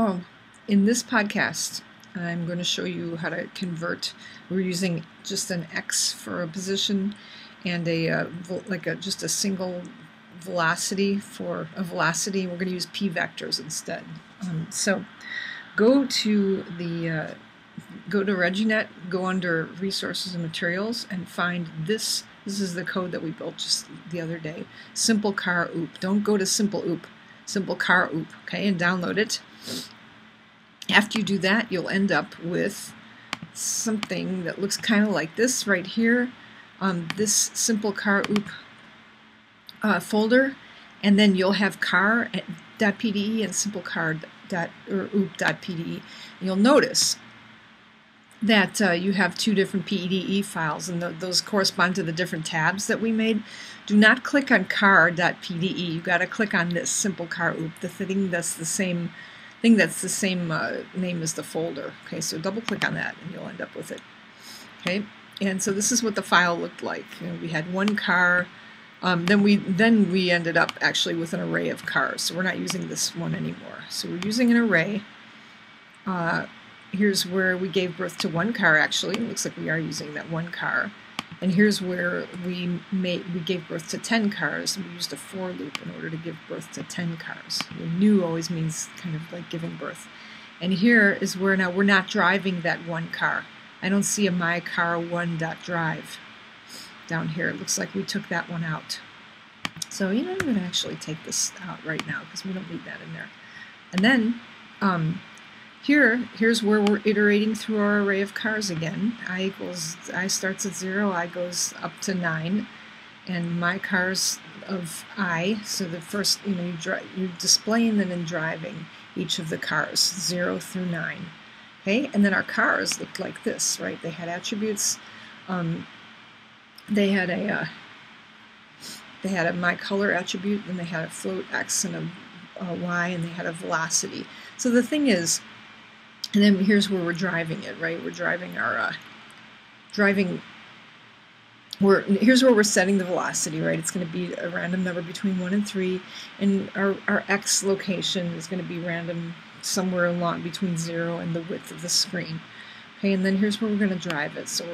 Oh, in this podcast, I'm going to show you how to convert. We're using just an X for a position and just a single velocity for a velocity. We're going to use PVectors instead. So go to ReggieNet, go under Resources and Materials, and find this. This is the code that we built just the other day. Simple car OOP. Don't go to simple OOP. Simple car OOP. Okay, and download it. After you do that, you'll end up with something that looks kind of like this right here. This simple car OOP folder, and then you'll have car.pde and simple car.oop.pde. You'll notice that you have two different PDE files, and those correspond to the different tabs that we made. Do not click on car.pde. You got to click on this simple car OOP, the thing that's the same name as the folder. Okay, so double click on that, and you'll end up with it. Okay, and so this is what the file looked like. We had one car. Then we ended up actually with an array of cars. So we're not using this one anymore. So we're using an array. Here's where we gave birth to one car. Actually, it looks like we are using that one car. And here's where we gave birth to 10 cars. We used a for loop in order to give birth to 10 cars. New always means kind of like giving birth. And here is where now we're not driving that one car. I don't see a my car one.drive down here. It looks like we took that one out. So I'm going to actually take this out right now because we don't need that in there. And then here's where we're iterating through our array of cars again. I starts at 0, I goes up to 9, and my cars of I. So the first, you're displaying and then driving each of the cars 0 through 9. Okay, and then our cars looked like this, right? They had attributes. They had a my color attribute, and they had a float x and a y, and they had a velocity. So the thing is, and then here's where we're driving it, right? We're driving our here's where we're setting the velocity, right? It's going to be a random number between 1 and 3, and our x location is going to be random somewhere along between 0 and the width of the screen. Okay, and then here's where we're going to drive it. So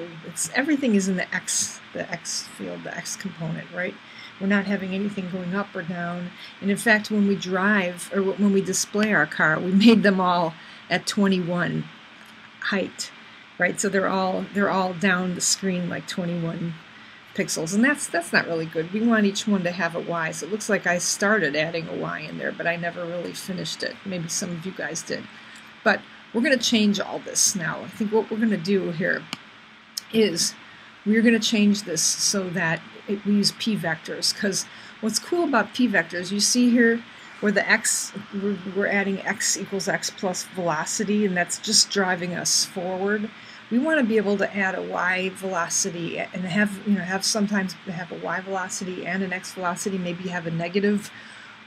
everything is in the x field, the x component, right? We're not having anything going up or down. And in fact, when we drive, or when we display our car, we made them all at 21 height, right? So they're all down the screen like 21 pixels, and that's not really good. We want each one to have a y. So it looks like I started adding a y in there, but I never really finished it. Maybe some of you guys did. But we're going to change all this now. I think what we're going to do here is we're going to change this so that we use PVectors, because what's cool about PVectors, you see here where the x, we're adding x equals x plus velocity, and that's just driving us forward. We want to be able to add a y velocity and sometimes have a y velocity and an x velocity, maybe have a negative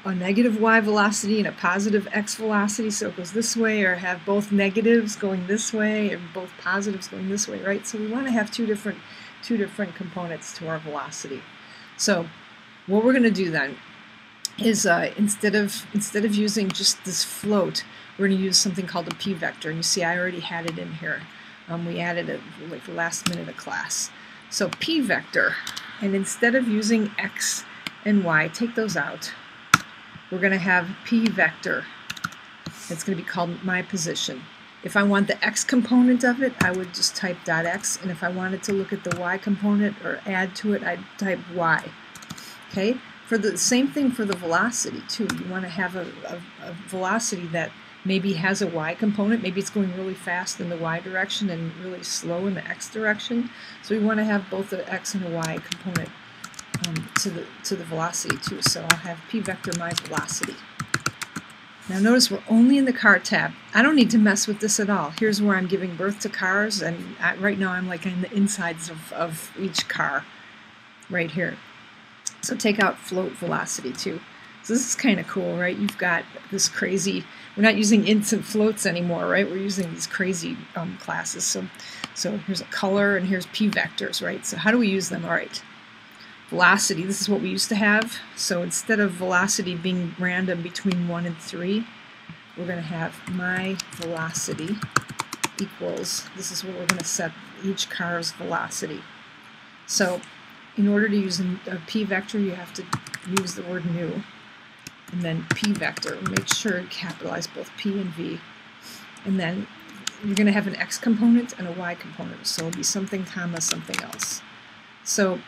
y velocity and a positive x velocity, so it goes this way, or have both negatives going this way and both positives going this way, right? So we want to have two different components to our velocity. So what we're going to do then is instead of using just this float, we're going to use something called a PVector. And you see I already had it in here. We added it like the last minute of class. So PVector, and instead of using x and y, take those out. We're going to have PVector. It's going to be called my position. If I want the x component of it, I would just type .x, and if I wanted to look at the y component or add to it, I'd type y. Okay? For the same thing for the velocity too. You want to have a velocity that maybe has a y component. Maybe it's going really fast in the y direction and really slow in the x direction. So we want to have both the x and a y component to the velocity too. So I'll have PVector my velocity. Now notice we're only in the car tab. I don't need to mess with this at all. Here's where I'm giving birth to cars, and right now I'm like in the insides of each car right here. So take out float velocity too. So this is kind of cool, right? You've got this crazy, we're not using ints and floats anymore, right? We're using these crazy classes. So here's a color and here's PVectors, right? So how do we use them? All right. Velocity, this is what we used to have. So instead of velocity being random between 1 and 3, we're going to have my velocity equals, this is where we're going to set each car's velocity. So in order to use a p-vector, you have to use the word new, and then p-vector. Make sure you capitalize both p and v. And then you're going to have an x component and a y component, so it'll be something comma something else. So,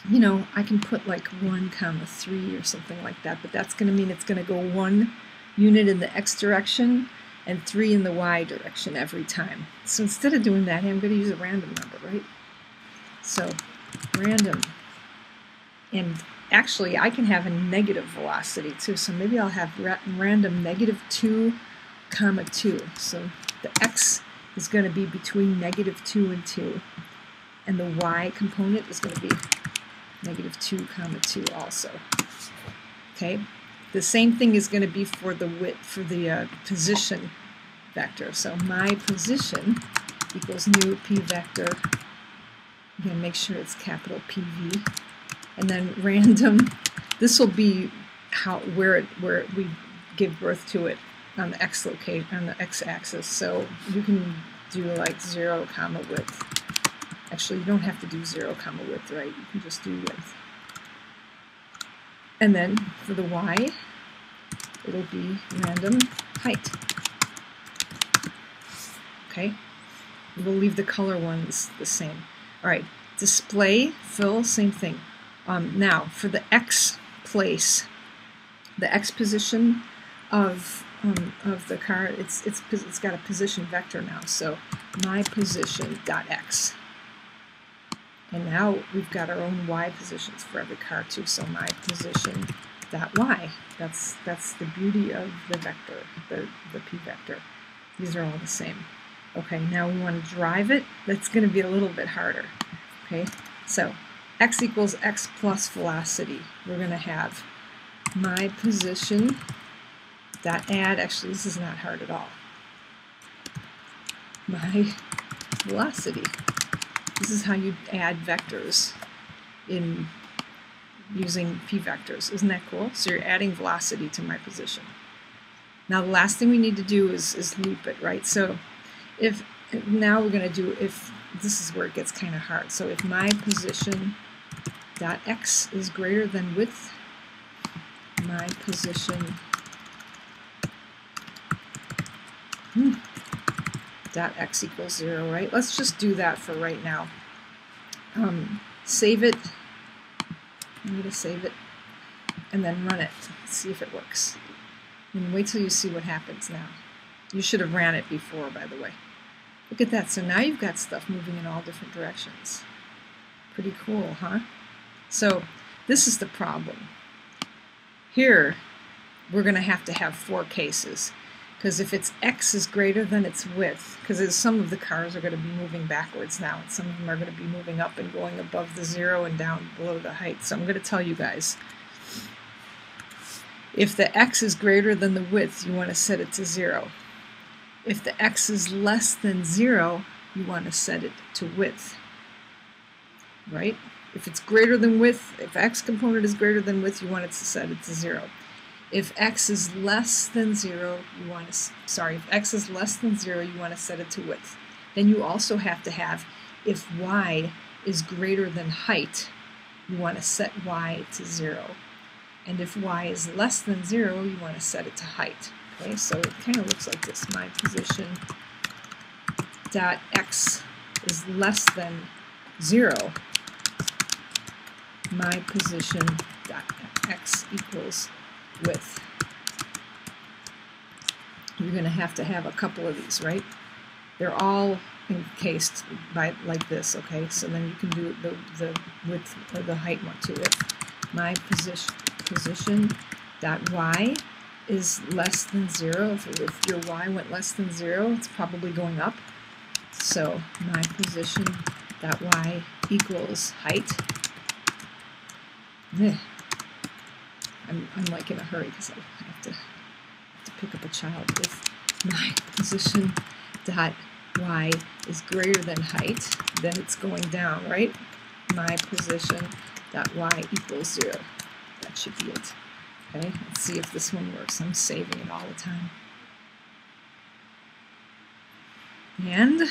you know, I can put like 1 comma 3 or something like that, but that's going to mean it's going to go 1 unit in the x direction and 3 in the y direction every time. So instead of doing that, I'm going to use a random number, right? So random. And actually, I can have a negative velocity too, so maybe I'll have random -2, comma 2. So the x is going to be between -2 and 2, and the y component is going to be -2, comma 2 also. Okay, the same thing is going to be for the width, for the position vector. So my position equals new p-vector. I'm going to make sure it's capital PV, and then random. This will be where we give birth to it on the x location, on the x-axis. So you can do like 0, comma width. Actually, you don't have to do 0, comma width, right? You can just do width. And then for the y, it'll be random height. Okay, we'll leave the color ones the same. All right, display, fill, same thing. Now for the x place, the x position of the car, it's got a position vector now. So my position dot x. And now we've got our own y positions for every car too. So my position dot y. That's the beauty of the vector, the p-vector. These are all the same. Okay, now we want to drive it. That's going to be a little bit harder. Okay, so x equals x plus velocity. We're going to have my position dot add. Actually, this is not hard at all. My velocity. This is how you add vectors in using p-vectors. Isn't that cool? So you're adding velocity to my position. Now the last thing we need to do is loop it, right? So now we're going to do, if this is where it gets kind of hard. So if my position dot x is greater than width, my position dot x equals 0, right? Let's just do that for right now. Save it. I'm going to save it and then run it. See if it works. And wait till you see what happens now. You should have ran it before, by the way. Look at that. So now you've got stuff moving in all different directions. Pretty cool, huh? So this is the problem. Here, we're going to have 4 cases. Because if its x is greater than its width, because some of the cars are going to be moving backwards now, and some of them are going to be moving up and going above the 0 and down below the height. So I'm going to tell you guys, if the x is greater than the width, you want to set it to 0. If the x is less than 0, you want to set it to width. Right? If it's greater than width, if x component is greater than width, you want it to set it to 0. If x is less than 0, you want to, if x is less than 0, you want to set it to width. Then you also have to have, if y is greater than height, you want to set y to 0. And if y is less than 0, you want to set it to height. Okay, so it kind of looks like this. My position dot x is less than 0. My position dot x equals width. You're going to have a couple of these, right? They're all encased by like this, okay? So then you can do the width or the height one too. If my position dot y is less than 0, if your y went less than 0, it's probably going up. So my position dot y equals height. I'm like in a hurry because I have to pick up a child. If my position dot y is greater than height, then it's going down, right? My position dot y equals 0. That should be it. Okay, let's see if this one works. I'm saving it all the time. And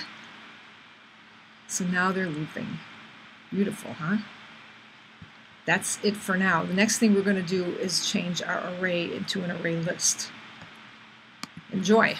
so now they're looping. Beautiful, huh? That's it for now. The next thing we're going to do is change our array into an array list. Enjoy.